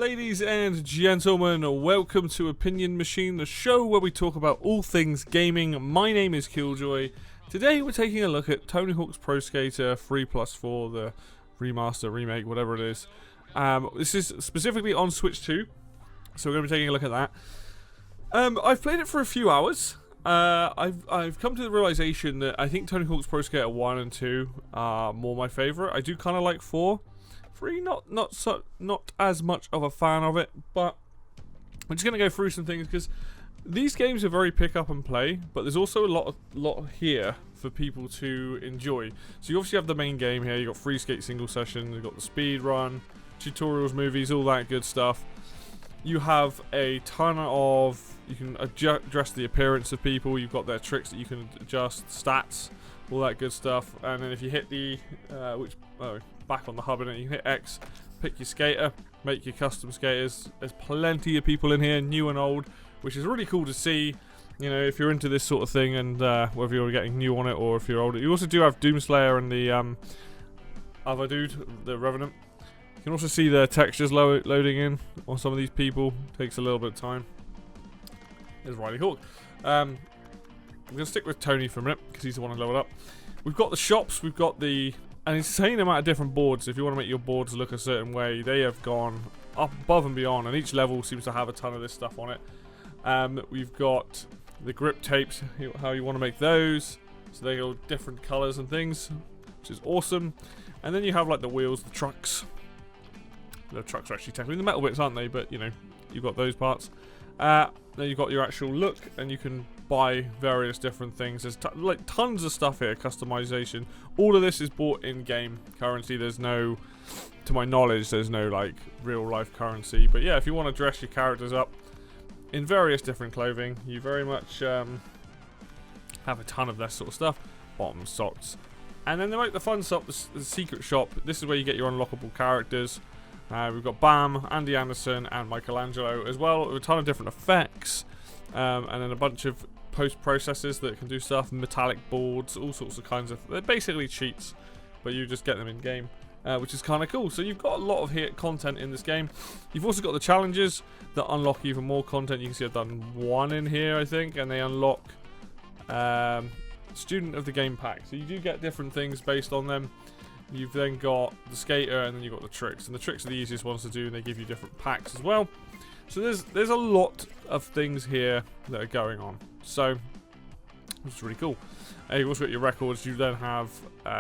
Ladies and gentlemen, welcome to Opinion Machine, the show where we talk about all things gaming. My name is Killjoy. Today we're taking a look at Tony Hawk's Pro Skater 3+4, the remaster, remake, whatever it is. This is specifically on Switch 2, so we're going to be taking a look at that. I've played it for a few hours. I've come to the realization that I think Tony Hawk's Pro Skater 1 and 2 are more my favourite. I do kind of like 4. 3, not as much of a fan of it, but I'm just going to go through some things because these games are very pick up and play, but there's also a lot here for people to enjoy. So you obviously have the main game here. You've got free skate single session, you've got the speed run, tutorials, movies, all that good stuff. You have a ton of, you can adjust the appearance of people, you've got their tricks that you can adjust, stats, all that good stuff. And then if you hit the, back on the hub in it, you can hit X, pick your skater, make your custom skaters. There's plenty of people in here, new and old, which is really cool to see. You know, if you're into this sort of thing, and whether you're getting new on it or if you're older. You also do have Doomslayer and the other dude, the Revenant. You can also see the textures loading in on some of these people. Takes a little bit of time. There's Riley Hawk. I'm going to stick with Tony for a minute because he's the one who leveled up. We've got the shops, we've got an insane amount of different boards. If you want to make your boards look a certain way, they have gone up above and beyond, and each level seems to have a ton of this stuff on it. We've got the grip tapes, how you want to make those, so they go different colors and things, which is awesome. And then you have like the wheels, the trucks. The trucks are actually technically the metal bits, aren't they? But you know, you've got those parts. Then you've got your actual look, and you can buy various different things. There's like tons of stuff here, customization. All of this is bought in game currency. There's no, to my knowledge, there's no like real life currency. But yeah, if you want to dress your characters up in various different clothing, you very much have a ton of that sort of stuff. Bottoms, socks, and then they make the fun shop, the secret shop. This is where you get your unlockable characters. We've got Bam, Andy Anderson, and Michelangelo as well. A ton of different effects, and then a bunch of post-processors that can do stuff, metallic boards, all sorts of kinds of... They're basically cheats, but you just get them in-game, which is kind of cool. So you've got a lot of content in this game. You've also got the challenges that unlock even more content. You can see I've done one in here, I think, and they unlock Student of the Game Pack. So you do get different things based on them. You've then got the skater, and then you've got the tricks. And the tricks are the easiest ones to do, and they give you different packs as well. So there's a lot of things here that are going on. So, which is really cool. You've also got your records. You then have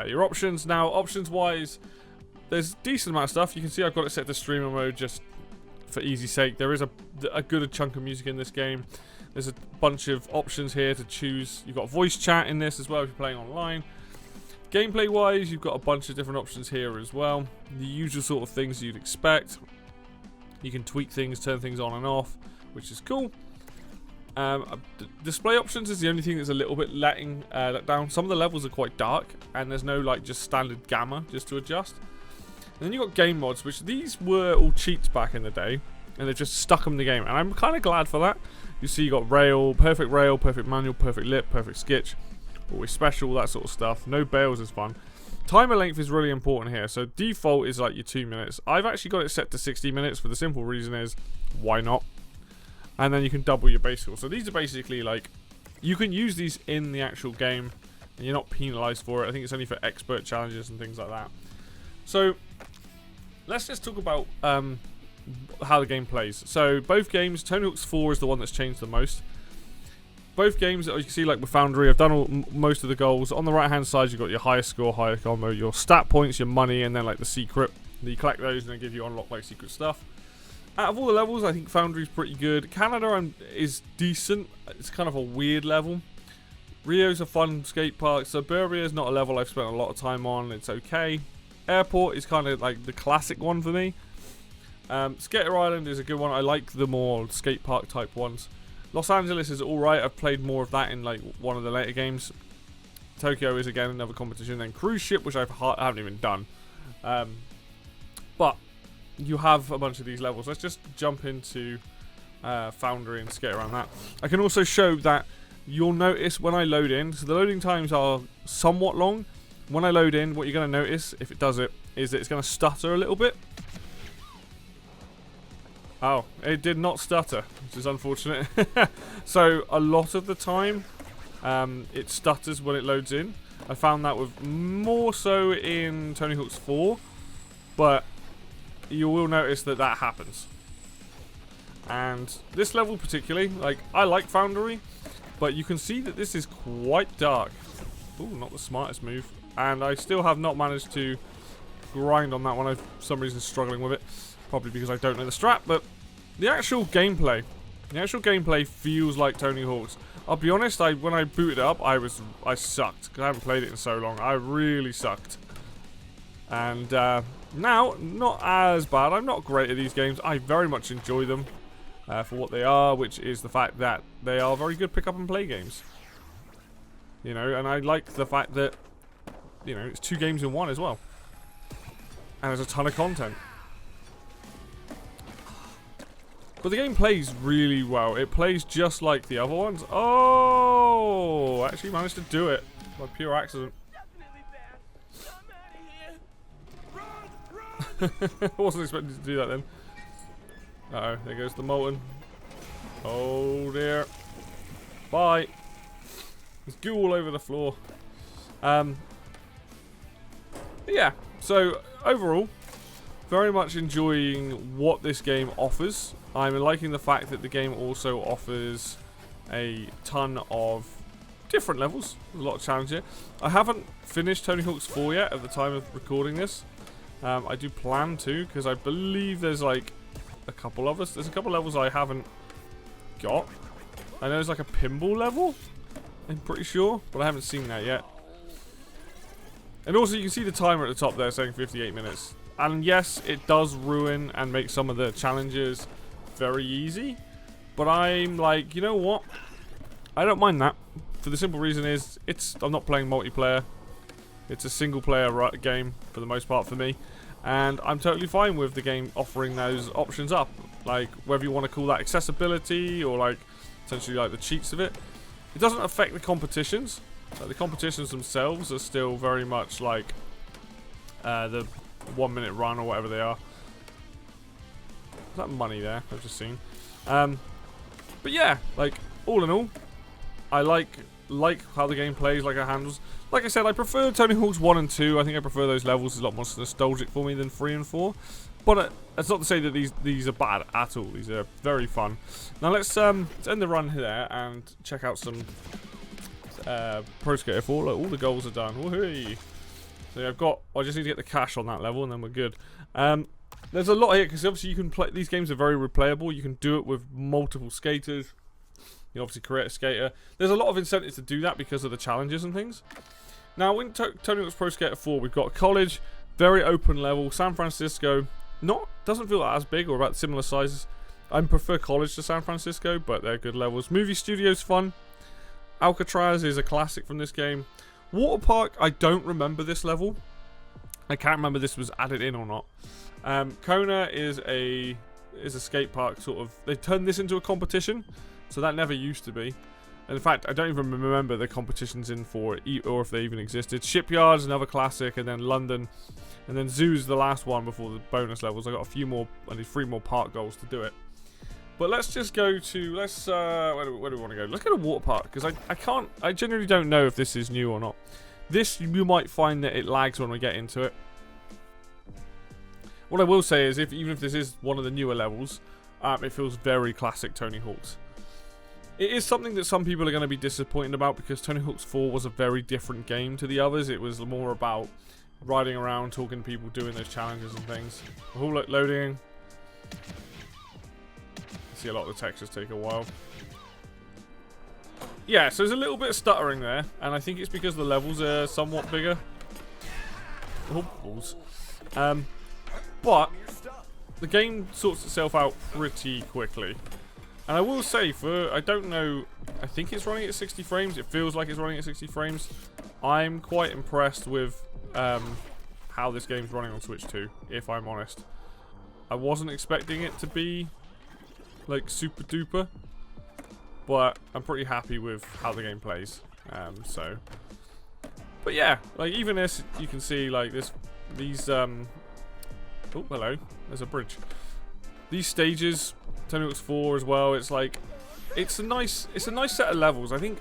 your options. Now, options-wise, there's a decent amount of stuff. You can see I've got it set to streamer mode just for easy sake. There is a good chunk of music in this game. There's a bunch of options here to choose. You've got voice chat in this as well if you're playing online. Gameplay-wise, you've got a bunch of different options here as well. The usual sort of things you'd expect. You can tweak things, turn things on and off, which is cool. Display options is the only thing that's a little bit let down. Some of the levels are quite dark, and there's no like just standard gamma just to adjust. And then you've got game mods, which these were all cheats back in the day, and they've just stuck them in the game, and I'm kind of glad for that. You see you got rail, perfect manual, perfect lip, perfect sketch, always special, that sort of stuff. No bails is fun. Timer length is really important here. So default is like your 2 minutes. I've actually got it set to 60 minutes for the simple reason is, why not? And then you can double your base score. So these are basically like, you can use these in the actual game, and you're not penalized for it. I think it's only for expert challenges and things like that. So let's just talk about how the game plays. So both games, Tony Hawk's 4 is the one that's changed the most. Both games, as you can see, like with Foundry, I've done most of the goals. On the right-hand side, you've got your highest score, highest combo, your stat points, your money, and then like the secret. You collect those and they give you unlock like secret stuff. Out of all the levels, I think Foundry's pretty good. Canada is decent. It's kind of a weird level. Rio's a fun skate park. Suburbia is not a level I've spent a lot of time on. It's okay. Airport is kind of like the classic one for me. Skater Island is a good one. I like the more skate park type ones. Los Angeles is alright. I've played more of that in like one of the later games. Tokyo is again another competition. Then Cruise Ship, which I haven't even done. But you have a bunch of these levels. Let's just jump into Foundry and skate around that. I can also show that you'll notice when I load in, so the loading times are somewhat long. When I load in, what you're going to notice, if it does it, is that it's going to stutter a little bit. Oh, it did not stutter, which is unfortunate. So a lot of the time, it stutters when it loads in. I found that with more so in Tony Hawk's 4, but you will notice that that happens. And this level particularly, like, I like Foundry, but you can see that this is quite dark. Ooh, not the smartest move. And I still have not managed to grind on that one. I'm for some reason struggling with it. Probably because I don't know the strat, but the actual gameplay feels like Tony Hawk's. I'll be honest, when I booted it up, I sucked, because I haven't played it in so long. I really sucked. And now, not as bad. I'm not great at these games. I very much enjoy them for what they are, which is the fact that they are very good pick up and play games. You know, and I like the fact that, you know, it's 2 games in 1 as well. And there's a ton of content. But the game plays really well. It plays just like the other ones. Oh! I actually managed to do it by pure accident. I wasn't expecting to do that then. Uh-oh, there goes the molten. Oh dear. Bye. There's goo all over the floor. Yeah, so overall, very much enjoying what this game offers. I'm liking the fact that the game also offers a ton of different levels. There's a lot of challenge here. I haven't finished Tony Hawk's 4 yet at the time of recording this. I do plan to, because I believe there's like a couple of us. There's a couple levels I haven't got. I know there's like a pinball level, I'm pretty sure, but I haven't seen that yet. And also you can see the timer at the top there saying 58 minutes. And yes, it does ruin and make some of the challenges very easy. But I'm like, you know what? I don't mind that. For the simple reason is, I'm not playing multiplayer. It's a single player game for the most part for me. And I'm totally fine with the game offering those options up. Like, whether you want to call that accessibility or like, essentially like the cheats of it. It doesn't affect the competitions. Like, the competitions themselves are still very much like the 1 minute run or whatever they are. Is that money there? I've just seen. But yeah, like, all in all, I like how the game plays, like it handles. Like I said, I prefer Tony Hawk's 1 and 2. I think I prefer those levels. It's a lot more nostalgic for me than 3 and 4. But that's not to say that these are bad at all. These are very fun. Now let's end the run here and check out some Pro Skater 4. Look, all the goals are done. Woohoo! So I just need to get the cash on that level and then we're good. There's a lot here because obviously you can play. These games are very replayable. You can do it with multiple skaters. You obviously create a skater. There's a lot of incentives to do that because of the challenges and things. Now in Tony Hawk's Pro Skater 4, we've got college, very open level. San Francisco, doesn't feel as big or about similar sizes. I prefer college to San Francisco, but they're good levels. Movie studio's fun. Alcatraz is a classic from this game. Water Park, I don't remember this level. I can't remember this was added in or not. Kona is a skate park sort of. They turned this into a competition, so that never used to be. And in fact, I don't even remember the competitions in for it or if they even existed. Shipyard's another classic, and then London, and then Zoo's the last one before the bonus levels. I got a few more. I need 3 more park goals to do it. But let's just go to where do we want to go? Let's go to Water Park because I genuinely don't know if this is new or not. This, you might find that it lags when we get into it. What I will say is, even if this is one of the newer levels, it feels very classic Tony Hawk's. It is something that some people are going to be disappointed about because Tony Hawk's 4 was a very different game to the others. It was more about riding around, talking to people, doing those challenges and things. Oh, look, loading. See, a lot of the textures take a while. Yeah, so there's a little bit of stuttering there, and I think it's because the levels are somewhat bigger. Oh, balls. But the game sorts itself out pretty quickly. And I will say, I don't know, I think it's running at 60 frames. It feels like it's running at 60 frames. I'm quite impressed with how this game's running on Switch 2, if I'm honest. I wasn't expecting it to be like super duper, but I'm pretty happy with how the game plays. But yeah, like even this, you can see like these oh, hello, there's a bridge. these stages, Tony Hawk's 4 as well, it's like, it's a nice set of levels. I think,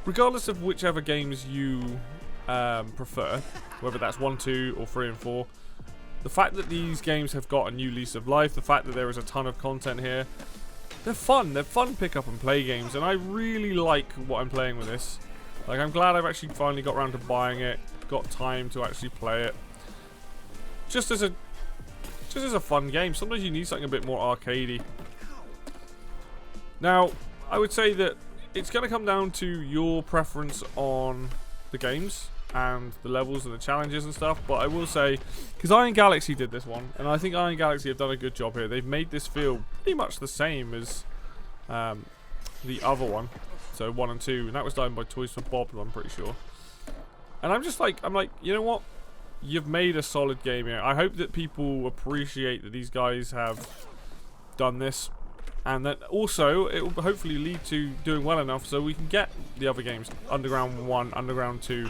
regardless of whichever games you prefer, whether that's 1, 2, or 3 and 4, the fact that these games have got a new lease of life, the fact that there is a ton of content here, they're fun pick up and play games, and I really like what I'm playing with this. Like, I'm glad I've actually finally got around to buying it, got time to actually play it. Just as a fun game. Sometimes you need something a bit more arcadey. Now, I would say that it's going to come down to your preference on the games and the levels and the challenges and stuff, but I will say, because Iron Galaxy did this one, and I think Iron Galaxy have done a good job here. They've made this feel pretty much the same as the other one, so 1 and 2, and that was done by Toys for Bob, I'm pretty sure. And I'm like, you know what? You've made a solid game here. I hope that people appreciate that these guys have done this, and that also it will hopefully lead to doing well enough so we can get the other games, Underground 1, Underground 2,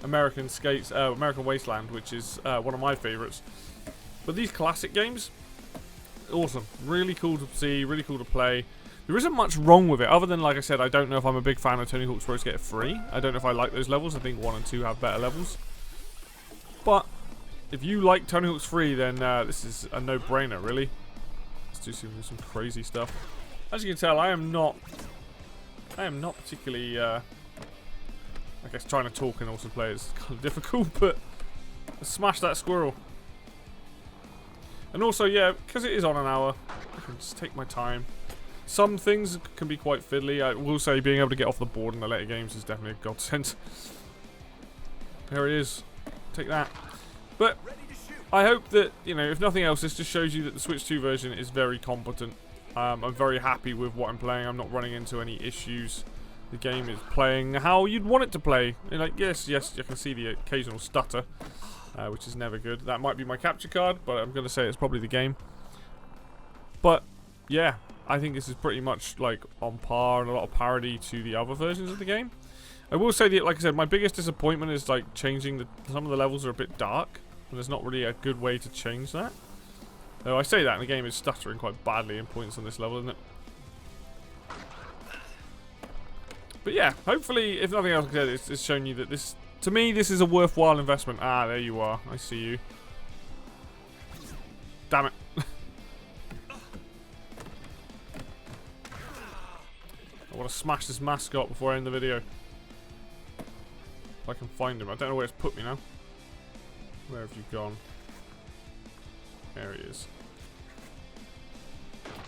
American Wasteland, which is one of my favorites. But these classic games, awesome, really cool to see, really cool to play. There isn't much wrong with it, other than, like I said, I don't know if I'm a big fan of Tony Hawk's Pro Skater 3. I don't know if I like those levels. I think 1 and 2 have better levels. But if you like Tony Hawk's 3, then this is a no-brainer, really. Let's do some crazy stuff. As you can tell, I am not particularly, I guess trying to talk and also play is kind of difficult, but let's smash that squirrel. And also, yeah, because it is on an hour, I can just take my time. Some things can be quite fiddly. I will say being able to get off the board in the later games is definitely a godsend. There it is. Take that. But I hope that, you know, if nothing else, this just shows you that the Switch 2 version is very competent. I'm very happy with what I'm playing. I'm not running into any issues. The game is playing how you'd want it to play. And like, yes, you can see the occasional stutter, which is never good. That might be my capture card, but I'm going to say it's probably the game. But, yeah, I think this is pretty much like on par and a lot of parity to the other versions of the game. I will say that, like I said, my biggest disappointment is like changing some of the levels are a bit dark, and there's not really a good way to change that. Though I say that, and the game is stuttering quite badly in points on this level, isn't it? But yeah, hopefully, if nothing else, it's shown you that this, to me, this is a worthwhile investment. Ah, there you are. I see you. Damn it. I want to smash this mascot before I end the video. If I can find him. I don't know where it's put me now. Where have you gone? There he is.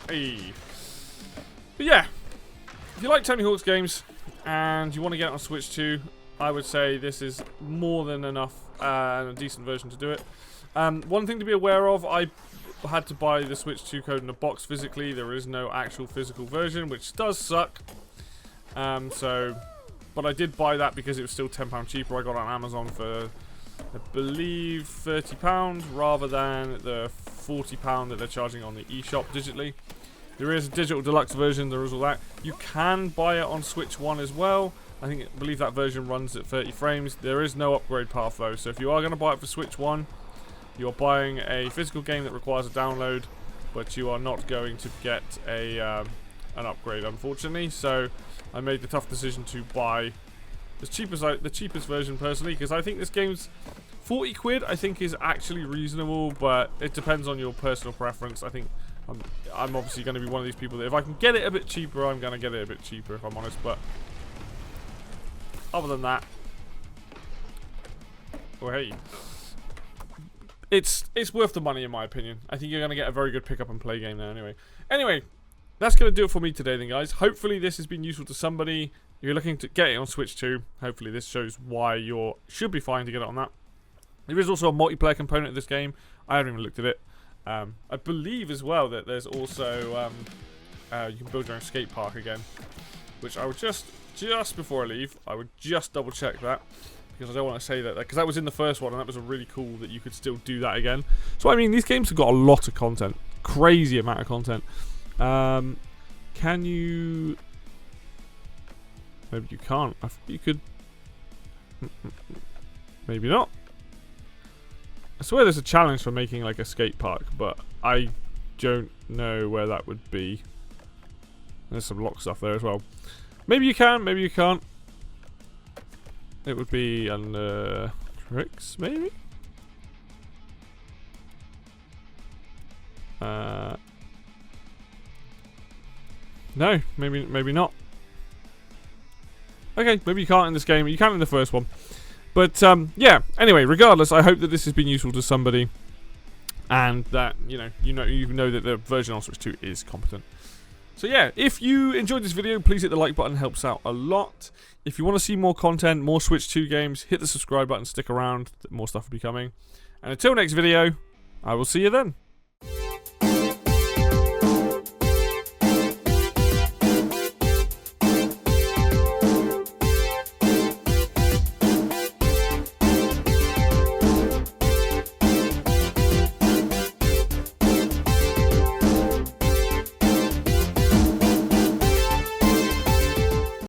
Hey. But yeah, if you like Tony Hawk's games and you want to get it on Switch 2, I would say this is more than enough and a decent version to do it. One thing to be aware of, I had to buy the Switch 2 code in a box physically. There is no actual physical version, which does suck. But I did buy that because it was still £10 cheaper. I got it on Amazon for, I believe, £30 rather than the £40 that they're charging on the eShop digitally. There is a digital deluxe version, there is all that. You can buy it on Switch 1 as well. I believe that version runs at 30 frames. There is no upgrade path though, so if you are going to buy it for Switch 1, you're buying a physical game that requires a download, but you are not going to get an upgrade, unfortunately. So I made the tough decision to buy the cheapest version personally, because I think this game's 40 quid. I think is actually reasonable, but it depends on your personal preference. I think I'm obviously going to be one of these people that if I can get it a bit cheaper, I'm going to get it a bit cheaper, if I'm honest. But other than that, well, hey, it's worth the money in my opinion. I think you're going to get a very good pick up and play game there anyway. That's going to do it for me today then, guys. Hopefully this has been useful to somebody. If you're looking to get it on Switch 2, hopefully this shows why you should be fine to get it on that. There is also a multiplayer component of this game. I haven't even looked at it. I believe as well that there's also you can build your own skate park again, which I would just before I leave, I would just double check that, because I don't want to say that because that was in the first one and that was a really cool that you could still do that again. So I mean, these games have got a lot of content, crazy amount of content. Can you? Maybe you can't. You could. Maybe not. I swear there's a challenge for making like a skate park, but I don't know where that would be. There's some lock stuff there as well. Maybe you can, maybe you can't. It would be under tricks, maybe? No, maybe not. Okay, maybe you can't in this game. You can in the first one. But, yeah. Anyway, regardless, I hope that this has been useful to somebody. And that, you know that the version on Switch 2 is competent. So yeah, if you enjoyed this video, please hit the like button. It helps out a lot. If you want to see more content, more Switch 2 games, hit the subscribe button. Stick around. More stuff will be coming. And until next video, I will see you then.